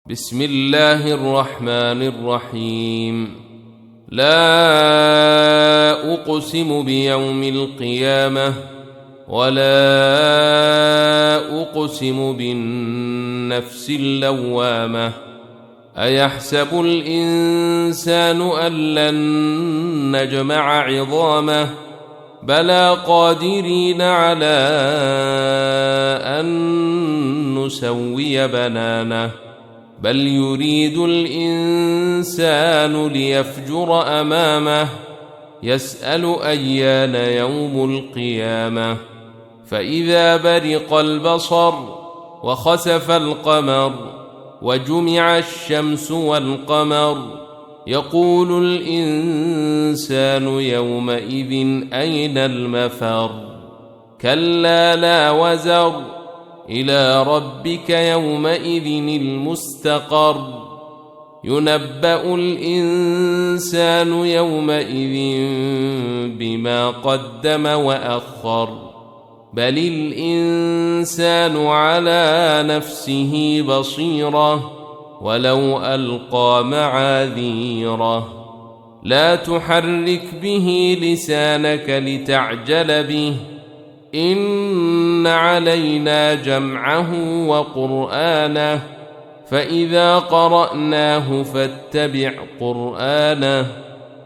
بسم الله الرحمن الرحيم. لا أقسم بيوم القيامة ولا أقسم بالنفس اللوامة. أيحسب الإنسان أن لن نجمع عظامه بلى قادرين على أن نسوي بنانه بل يريد الإنسان ليفجر أمامه يسأل أيان يوم القيامة. فإذا برق البصر وخسف القمر وجمع الشمس والقمر يقول الإنسان يومئذ أين المفر. كلا لا وزر إلى ربك يومئذ المستقر. ينبأ الإنسان يومئذ بما قدم وأخر بل الإنسان على نفسه بصيرة ولو ألقى معاذيره. لا تحرك به لسانك لتعجل به إن علينا جمعه وقرآنه فإذا قرأناه فاتبع قرآنه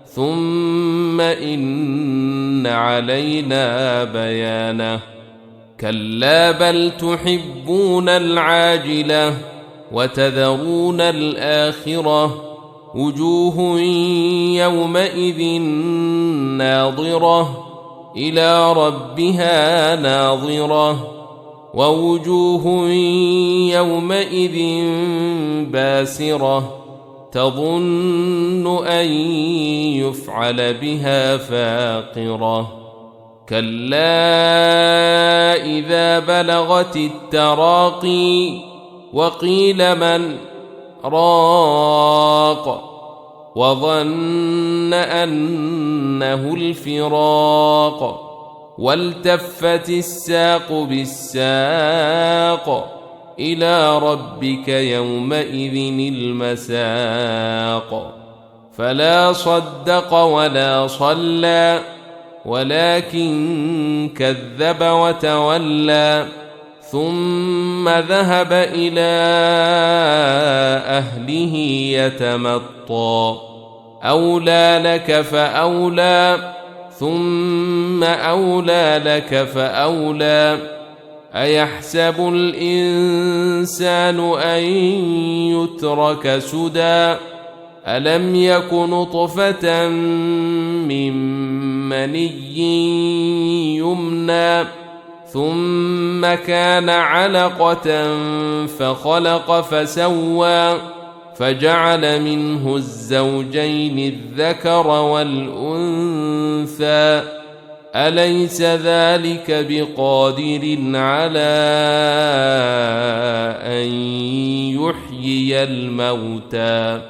ثم إن علينا بيانه. كلا بل تحبون العاجلة وتذرون الآخرة وجوه يومئذ ناظرة إلى ربها ناظرة ووجوه يومئذ باسرة تظن أن يفعل بها فاقرة. كلا إذا بلغت التراقي وقيل من راق وظن أنه الفراق والتفت الساق بالساق إلى ربك يومئذ المساق. فلا صدق ولا صلى ولكن كذب وتولى ثم ذهب إلى أهله يتمطى. أولى لك فأولى ثم أولى لك فأولى. أيحسب الإنسان أن يترك سدى ألم يك نطفة من مني يمنى ثم كان علقة فخلق فسوى فجعل منه الزوجين الذكر والأنثى أليس ذلك بقادر على أن يحيي الموتى.